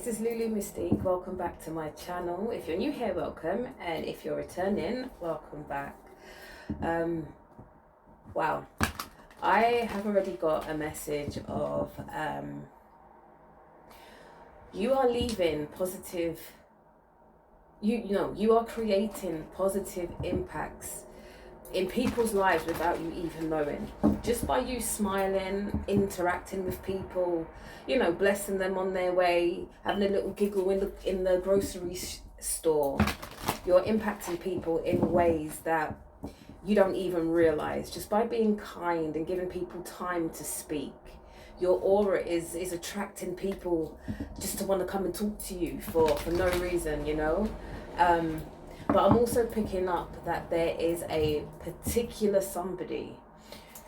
this is Lulu Mystique. Welcome back to my channel. If you're new here, welcome, and if you're returning, welcome back. Wow, I have already got a message of you are leaving positive, you are creating positive impacts in people's lives without you even knowing. Just by you smiling, interacting with people, blessing them on their way, having a little giggle in the grocery store, you're impacting people in ways that you don't even realize. Just by being kind and giving people time to speak, your aura is attracting people just to want to come and talk to you for no reason, But I'm also picking up that there is a particular somebody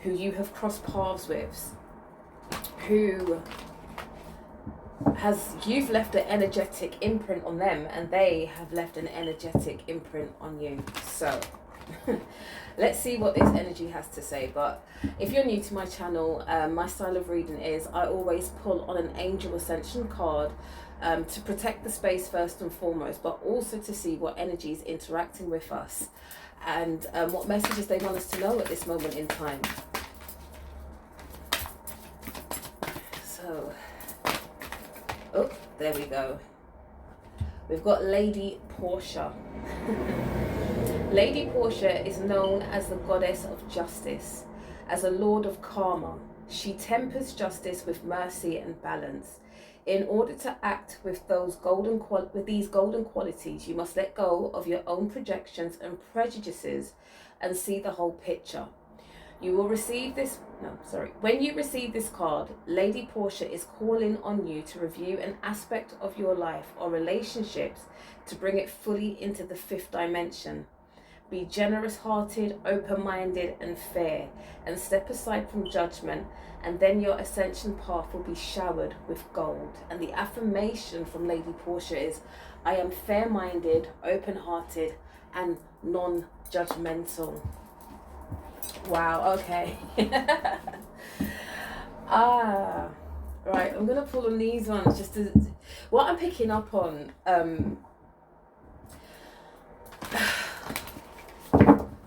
who you have crossed paths with, who you've left an energetic imprint on them, and they have left an energetic imprint on you. So let's see what this energy has to say. But if you're new to my channel, my style of reading is I always pull on an angel ascension card to protect the space first and foremost, but also to see what energy is interacting with us and what messages they want us to know at this moment in time. So, oh, there we go. We've got Lady Portia. Lady Portia is known as the goddess of justice, as a lord of karma. She tempers justice with mercy and balance. In order to act with these golden qualities, you must let go of your own projections and prejudices and see the whole picture. When you receive this card, Lady Portia is calling on you to review an aspect of your life or relationships to bring it fully into the fifth dimension. Be generous-hearted, open-minded and fair, and step aside from judgment, and then your ascension path will be showered with gold. And the affirmation from Lady Portia is, I am fair-minded, open-hearted and non-judgmental. Wow, okay. Right, I'm going to pull on these ones just to... What I'm picking up on...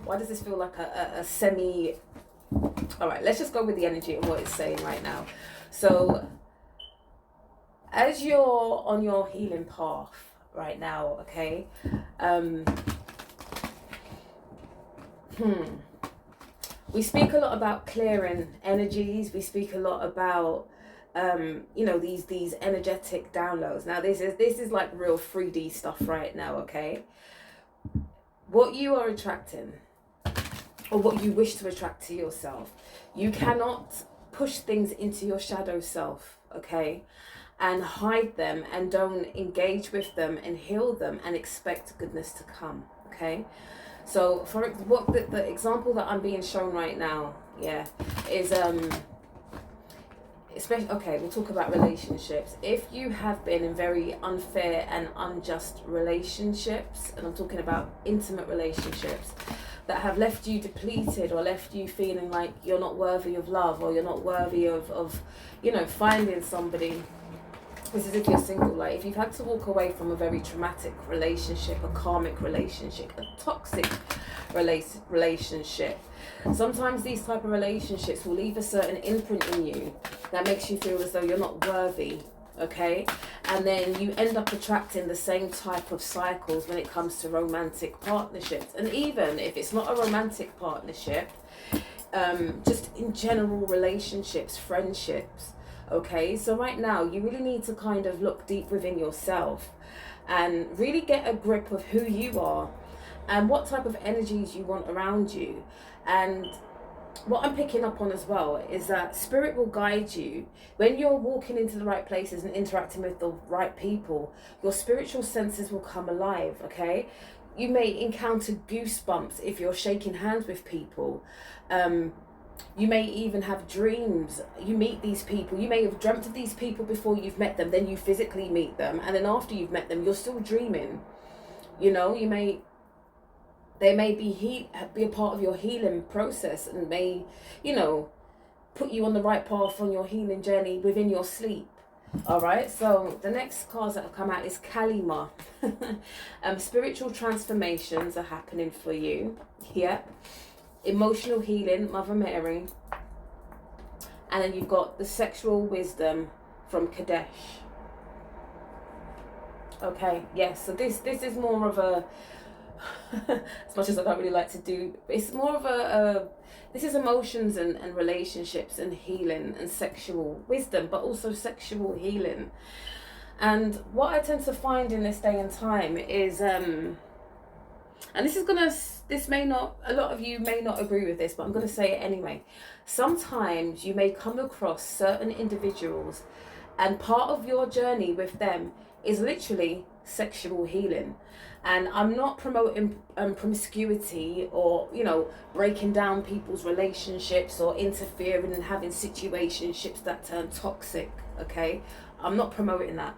Why does this feel like a semi... All right, let's just go with the energy of what it's saying right now. So, as you're on your healing path right now, okay, we speak a lot about clearing energies. We speak a lot about, these energetic downloads. Now, this is like real 3D stuff right now, okay? What you are attracting, or what you wish to attract to yourself, you cannot push things into your shadow self, okay, and hide them and don't engage with them and heal them and expect goodness to come, okay? So for what the example that I'm being shown right now, is especially, okay, we'll talk about relationships. If you have been in very unfair and unjust relationships, and I'm talking about intimate relationships that have left you depleted or left you feeling like you're not worthy of love, or you're not worthy of finding somebody. This is if you're single. Like, if you've had to walk away from a very traumatic relationship, a karmic relationship, a toxic relationship, sometimes these type of relationships will leave a certain imprint in you that makes you feel as though you're not worthy, okay? And then you end up attracting the same type of cycles when it comes to romantic partnerships. And even if it's not a romantic partnership, just in general relationships, friendships, okay? So right now, you really need to kind of look deep within yourself and really get a grip of who you are and what type of energies you want around you. And what I'm picking up on as well is that spirit will guide you when you're walking into the right places and interacting with the right people. Your spiritual senses will come alive, okay? You may encounter goosebumps if you're shaking hands with people. You may even have dreams. You meet these people. You may have dreamt of these people before you've met them. Then you physically meet them. And then after you've met them, you're still dreaming. They may be a part of your healing process and may, put you on the right path on your healing journey within your sleep. All right, so the next cards that have come out is Kalima. Spiritual transformations are happening for you. Yeah. Emotional healing, Mother Mary. And then you've got the sexual wisdom from Kadesh. Okay, yes, so this is more of a, as much as I don't really like to do, it's more of this is emotions and relationships and healing and sexual wisdom, but also sexual healing. And what I tend to find in this day and time is, and this may not, a lot of you may not agree with this, but I'm gonna say it anyway. Sometimes you may come across certain individuals, and part of your journey with them is literally sexual healing. And I'm not promoting promiscuity or, breaking down people's relationships or interfering and having situationships that turn toxic, okay? I'm not promoting that.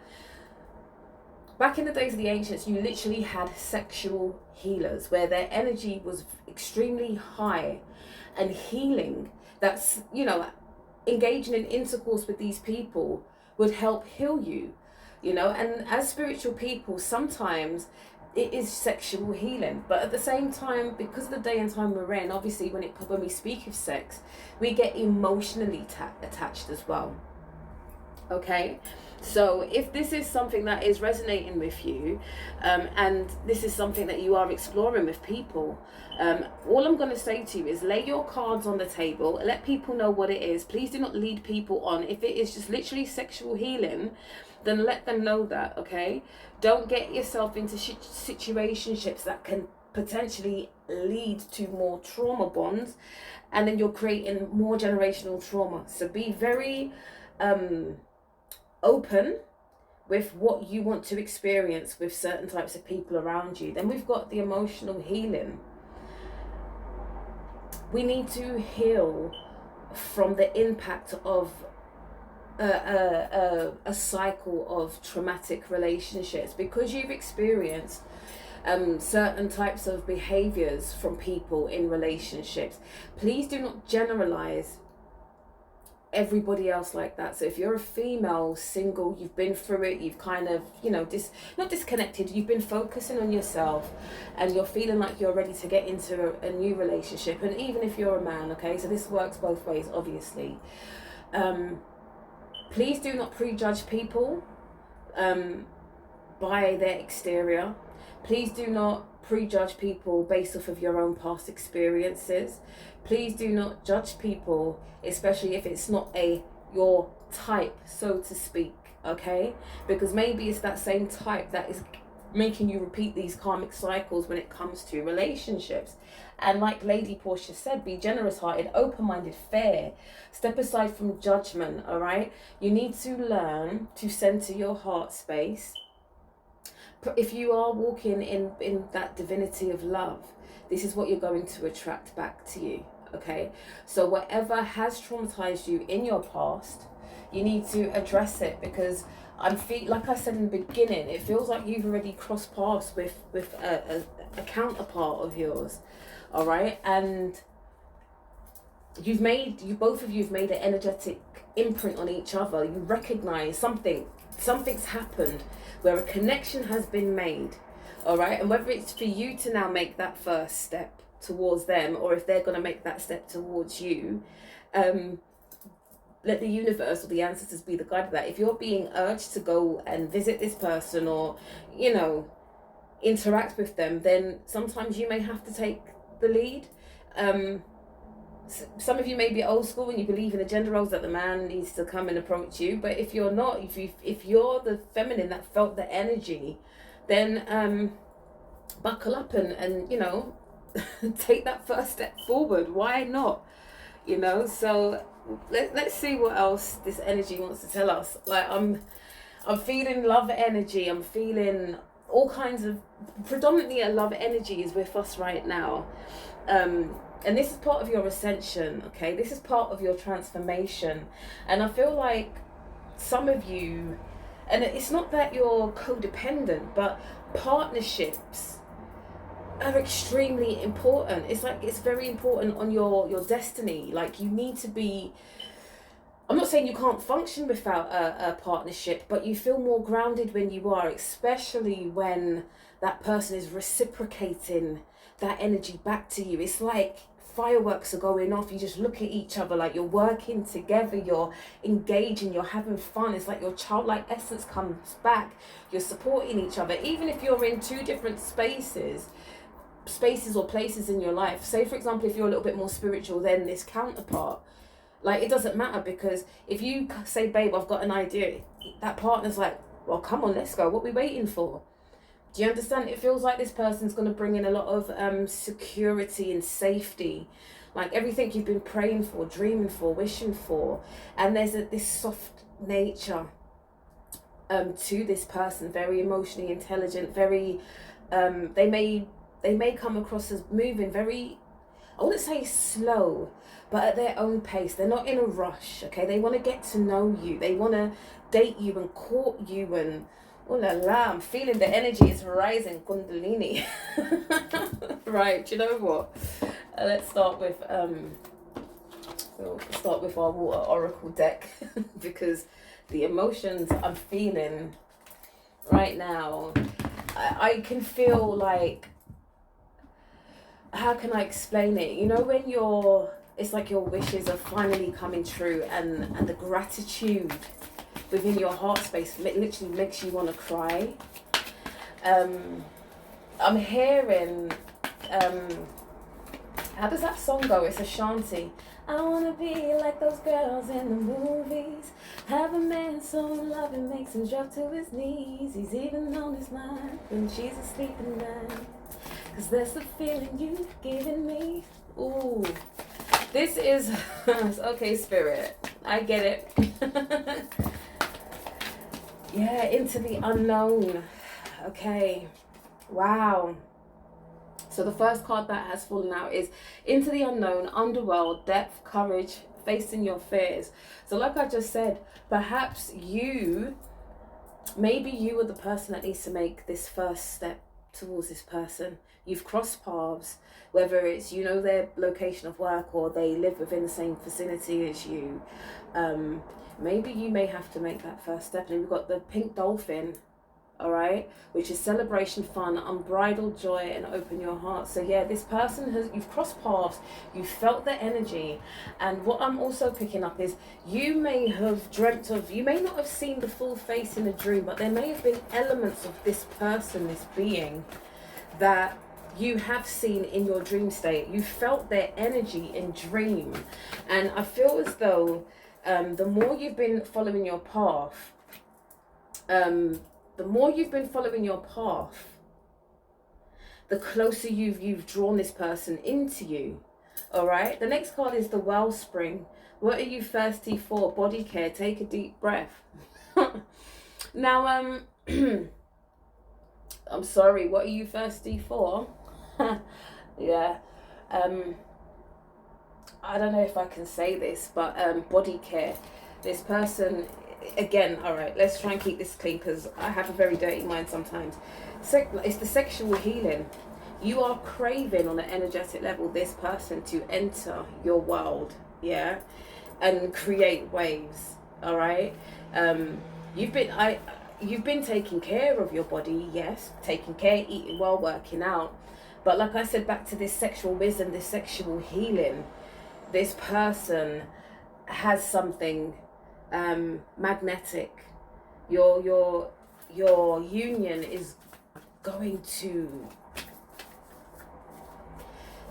Back in the days of the ancients, you literally had sexual healers where their energy was extremely high, and healing, that's, engaging in intercourse with these people would help heal you, and as spiritual people, sometimes it is sexual healing, but at the same time, because of the day and time we're in, obviously when we speak of sex, we get emotionally attached as well. Okay, so if this is something that is resonating with you, and this is something that you are exploring with people, all I'm going to say to you is lay your cards on the table, let people know what it is. Please do not lead people on. If it is just literally sexual healing, then let them know that, okay? Don't get yourself into situationships that can potentially lead to more trauma bonds, and then you're creating more generational trauma. So be very open with what you want to experience with certain types of people around you. Then we've got the emotional healing. We need to heal from the impact of a cycle of traumatic relationships, because you've experienced certain types of behaviors from people in relationships. Please do not generalize everybody else like that. So if you're a female single, you've been through it, you've kind of, not disconnected, you've been focusing on yourself, and you're feeling like you're ready to get into a new relationship. And even if you're a man, okay, so this works both ways, obviously. Please do not prejudge people by their exterior. Please do not prejudge people based off of your own past experiences. Please do not judge people, especially if it's not your type, so to speak, okay? Because maybe it's that same type that is making you repeat these karmic cycles when it comes to relationships. And like Lady Portia said, be generous-hearted, open-minded, fair. Step aside from judgment, all right? You need to learn to center your heart space. If you are walking in that divinity of love, this is what you're going to attract back to you, okay? So whatever has traumatized you in your past, you need to address it, because like I said in the beginning, it feels like you've already crossed paths with a counterpart of yours, all right? And both of you have made an energetic imprint on each other. You recognize something's happened where a connection has been made, all right? And whether it's for you to now make that first step towards them, or if they're going to make that step towards you, let the universe or the ancestors be the guide of that. If you're being urged to go and visit this person or, interact with them, then sometimes you may have to take the lead. Some of you may be old school and you believe in the gender roles that the man needs to come and approach you. But if you're not, if you're the feminine that felt the energy, then buckle up and take that first step forward. Why not? So let's see what else this energy wants to tell us. Like I'm feeling love energy. I'm feeling all kinds of, predominantly a love energy is with us right now. And this is part of your ascension, okay? This is part of your transformation. And I feel like some of you, and it's not that you're codependent, but partnerships are extremely important. It's very important on your destiny. Like you need to be I'm not saying you can't function without a partnership, but you feel more grounded when you are, especially when that person is reciprocating that energy back to you. It's like fireworks are going off. You just look at each other like you're working together, you're engaging, you're having fun. It's like your childlike essence comes back. You're supporting each other, even if you're in two different spaces or places in your life. Say, for example, if you're a little bit more spiritual than this counterpart, like, it doesn't matter, because if you say, babe, I've got an idea, that partner's like, well, come on, let's go. What are we waiting for? Do you understand? It feels like this person's going to bring in a lot of security and safety, like everything you've been praying for, dreaming for, wishing for. And there's this soft nature to this person, very emotionally intelligent, very they may come across as moving very, I wouldn't say slow, but at their own pace. They're not in a rush, okay? They want to get to know you. They want to date you and court you, and oh la la, I'm feeling the energy is rising, Kundalini. Right, do you know what? Let's start with our water oracle deck because the emotions I'm feeling right now, I can feel like, how can I explain it? You know, when it's like your wishes are finally coming true, and the gratitude within your heart space literally makes you want to cry. I'm hearing, how does that song go? It's a shanty. I want to be like those girls in the movies. Have a man so loving makes him drop to his knees. He's even on his mind when she's asleep at night. Cause that's the feeling you've given me. Ooh. This is, okay, spirit. I get it. Yeah, into the unknown. Okay. Wow. So the first card that has fallen out is into the unknown, underworld, depth, courage, facing your fears. So like I just said, perhaps maybe you are the person that needs to make this first step towards this person. You've crossed paths, whether it's, you know, their location of work or they live within the same vicinity as you. Maybe you may have to make that first step. And we've got the pink dolphin, all right, which is celebration, fun, unbridled joy, and open your heart. So yeah, this person you've crossed paths, you felt the energy. And what I'm also picking up is you may have dreamt of, you may not have seen the full face in a dream, but there may have been elements of this person, this being, that you have seen in your dream state. You felt their energy in dream. And I feel as though the more you've been following your path, the closer you've drawn this person into you. All right. The next card is the wellspring. What are you thirsty for? Body care. Take a deep breath. Now, I'm sorry. What are you thirsty for? Yeah. I don't know if I can say this, but body care. This person, again, all right, let's try and keep this clean because I have a very dirty mind sometimes. It's the sexual healing. You are craving on an energetic level this person to enter your world, yeah, and create waves, all right? You've been taking care of your body, yes, taking care, eating well, working out. But like I said, back to this sexual wisdom, this sexual healing, this person has something magnetic. Your union is going to,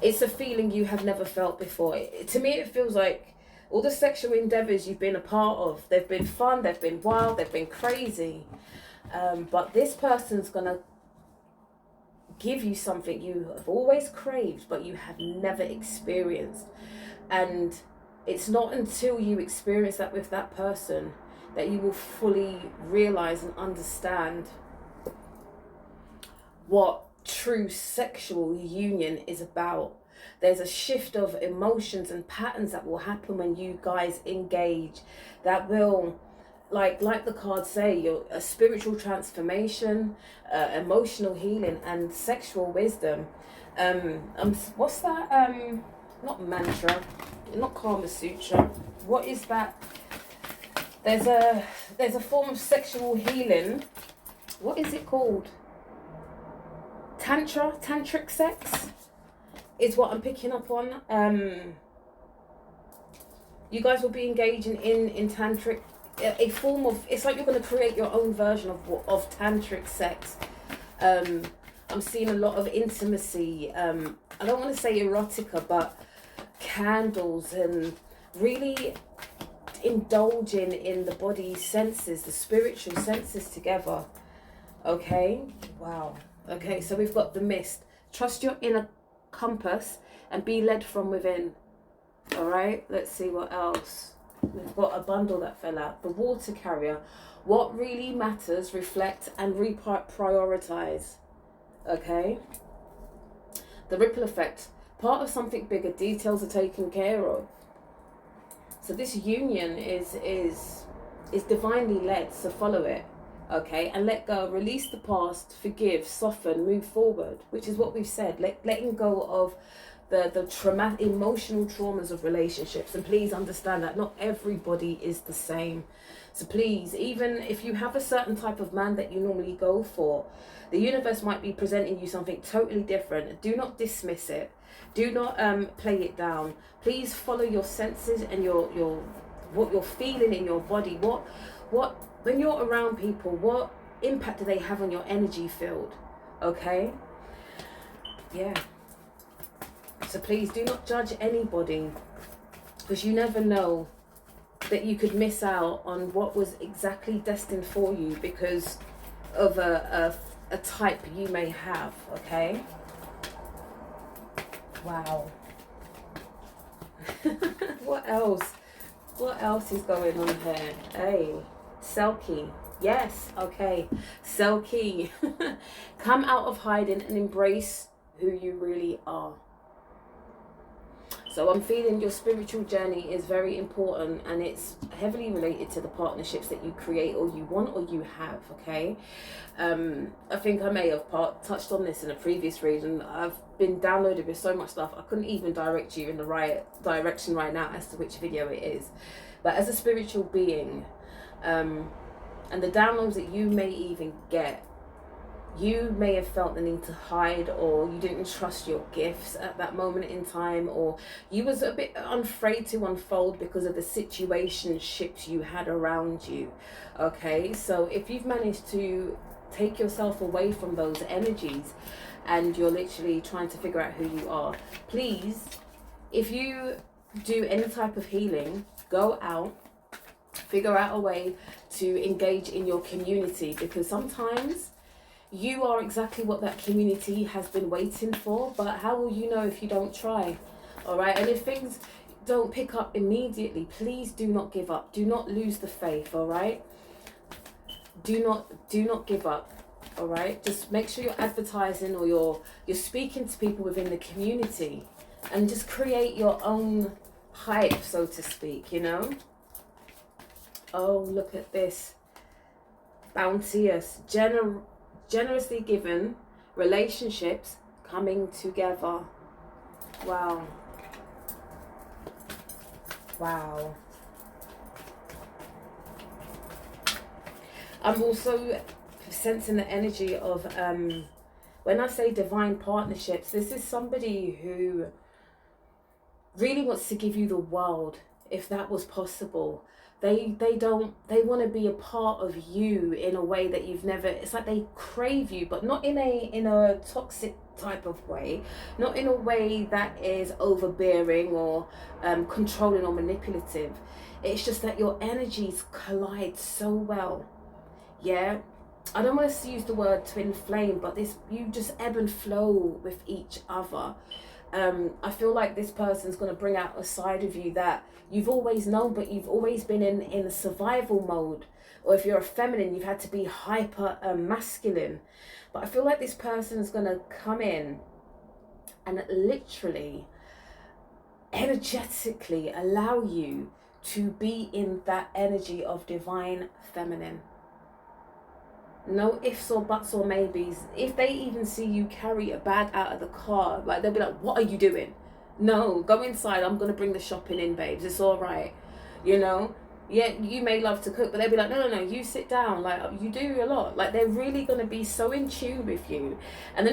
it's a feeling you have never felt before. To me, it feels like all the sexual endeavors you've been a part of, they've been fun, they've been wild, they've been crazy. But this person's gonna give you something you have always craved, but you have never experienced. And it's not until you experience that with that person that you will fully realize and understand what true sexual union is about. There's a shift of emotions and patterns that will happen when you guys engage, that will, like the cards say, a spiritual transformation, emotional healing, and sexual wisdom. What's that? Not mantra, not Kama Sutra. What is that? there's a form of sexual healing. What is it called? Tantric sex is what I'm picking up on. You guys will be engaging in tantric, a form of, it's like you're going to create your own version of tantric sex. I'm seeing a lot of intimacy. I don't want to say erotica, but candles, and really indulging in the body's senses, the spiritual senses together. Okay, wow. Okay, so we've got the mist. Trust your inner compass and be led from within. All right, let's see what else. We've got a bundle that fell out. The water carrier. What really matters, reflect and reprioritize. Okay. The ripple effect. Part of something bigger. Details are taken care of. So this union is divinely led. So follow it. Okay, and let go. Release the past. Forgive. Soften. Move forward. Which is what we've said. Letting go of the traumatic, emotional traumas of relationships. And please understand that not everybody is the same. So please, even if you have a certain type of man that you normally go for, the universe might be presenting you something totally different. Do not dismiss it. Do not play it down. Please follow your senses and your what you're feeling in your body. What when you're around people, what impact do they have on your energy field? Okay? Yeah. So please do not judge anybody, because you never know that you could miss out on what was exactly destined for you because of a type you may have. Okay? Wow. What else? What else is going on here? Hey, Selkie. Yes, okay. Selkie. Come out of hiding and embrace who you really are. So I'm feeling your spiritual journey is very important, and it's heavily related to the partnerships that you create or you want or you have, okay? I think I may have touched on this in a previous reading. I've been downloaded with so much stuff, I couldn't even direct you in the right direction right now as to which video it is. But as a spiritual being, and the downloads that you may even get, you may have felt the need to hide, or you didn't trust your gifts at that moment in time, or you was a bit afraid to unfold because of the situationships you had around you. Okay, so if you've managed to take yourself away from those energies and you're literally trying to figure out who you are, please, if you do any type of healing, go out, figure out a way to engage in your community, because sometimes you are exactly what that community has been waiting for, but how will you know if you don't try? All right, and if things don't pick up immediately, please do not give up. Do not lose the faith. All right, do not give up. All right, just make sure you're advertising or you're speaking to people within the community, and just create your own hype, so to speak. You know. Oh, look at this. Bounteous, generously given, relationships coming together. Wow. Wow. I'm also sensing the energy of, when I say divine partnerships, this is somebody who really wants to give you the world, if that was possible. They want to be a part of you in a way that you've never. It's like they crave you, but not in a toxic type of way, not in a way that is overbearing or controlling or manipulative. It's just that your energies collide so well. Yeah, I don't want to use the word twin flame, but you just ebb and flow with each other. I feel like this person's going to bring out a side of you that you've always known, but you've always been in a survival mode. Or if you're a feminine, you've had to be hyper masculine. But I feel like this person's going to come in and literally, energetically allow you to be in that energy of divine feminine. No ifs or buts or maybes. If they even see you carry a bag out of the car, like they'll be like, what are you doing? No, go inside. I'm going to bring the shopping in, babes. It's all right. You know? Yeah, you may love to cook, but they'll be like, no, no, no, you sit down. Like, you do a lot. Like, they're really going to be so in tune with you. And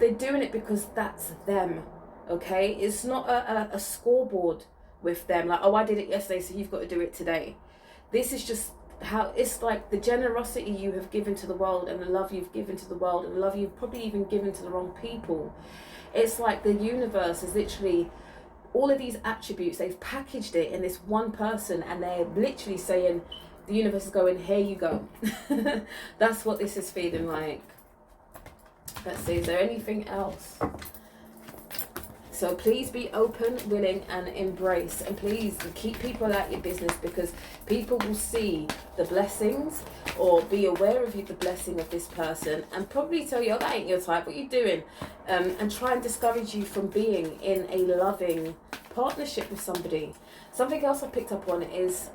they're doing it because that's them, okay? It's not a scoreboard with them. Like, oh, I did it yesterday, so you've got to do it today. This is just how, it's like the generosity you have given to the world, and the love you've given to the world, and the love you've probably even given to the wrong people. It's like the universe is literally all of these attributes, they've packaged it in this one person, and they're literally saying, the universe is going, here you go. That's what this is feeling like. Let's see, is there anything else? So please be open, willing, and embrace. And please keep people at your business, because people will see the blessings or be aware of you, the blessing of this person, and probably tell you, oh, that ain't your type, what you doing? And try and discourage you from being in a loving partnership with somebody. Something else I picked up on is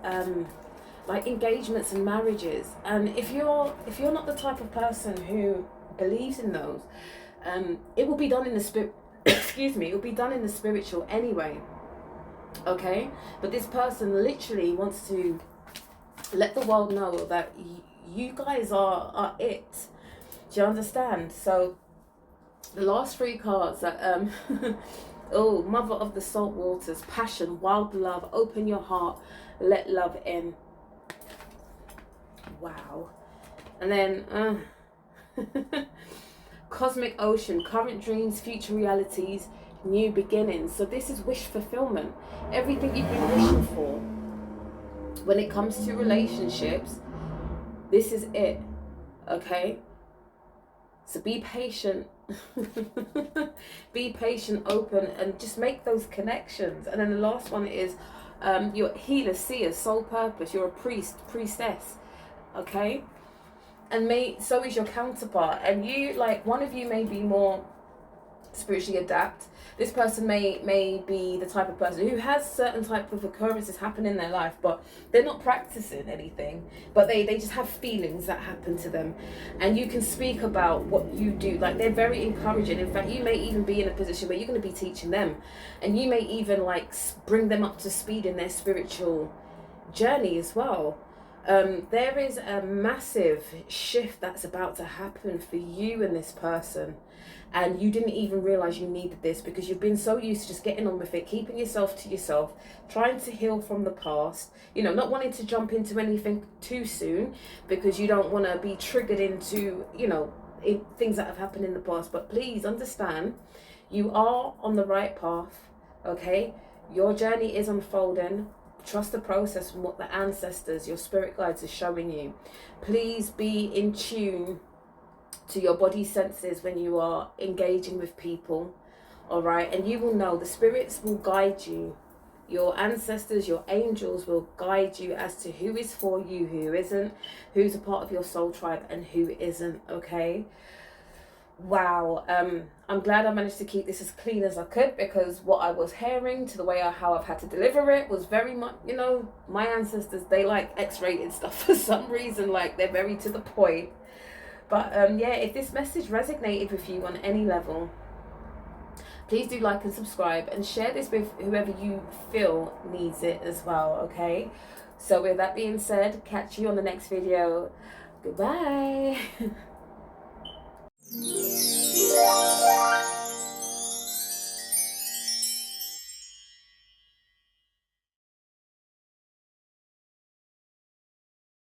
like engagements and marriages. And if you're not the type of person who believes in those, it will be done in the spirit. Excuse me, it will be done in the spiritual anyway, okay? But this person literally wants to let the world know that you guys are it. Do you understand? So the last 3 cards that oh, Mother of the Salt Waters, passion, wild love, open your heart, let love in. Wow. And then Cosmic Ocean, current dreams, future realities, new beginnings. So this is wish fulfillment. Everything you've been wishing for. When it comes to relationships, this is it. Okay? So be patient. Be patient, open, and just make those connections. And then the last one is your healer, seer, soul purpose. You're a priest, priestess. Okay? And so is your counterpart. And you, like, one of you may be more spiritually adept. This person may be the type of person who has certain type of occurrences happen in their life, but they're not practicing anything, but they just have feelings that happen to them. And you can speak about what you do. Like, they're very encouraging. In fact, you may even be in a position where you're going to be teaching them, and you may even like bring them up to speed in their spiritual journey as well. There is a massive shift that's about to happen for you and this person, and you didn't even realize you needed this, because you've been so used to just getting on with it, keeping yourself to yourself, trying to heal from the past, you know, not wanting to jump into anything too soon because you don't want to be triggered into, you know, things that have happened in the past. But please understand, you are on the right path, okay? Your journey is unfolding. Trust the process from what the ancestors, your spirit guides, are showing you. Please be in tune to your body senses when you are engaging with people, all right? And you will know, the spirits will guide you. Your ancestors, your angels will guide you as to who is for you, who isn't, who's a part of your soul tribe and who isn't, okay? Wow, I'm glad I managed to keep this as clean as I could, because what I was hearing to the way how I've had to deliver it was very much, you know, my ancestors, they like X-rated stuff for some reason, like they're very to the point. But yeah, if this message resonated with you on any level, please do like and subscribe, and share this with whoever you feel needs it as well, okay? So with that being said, catch you on the next video. Goodbye.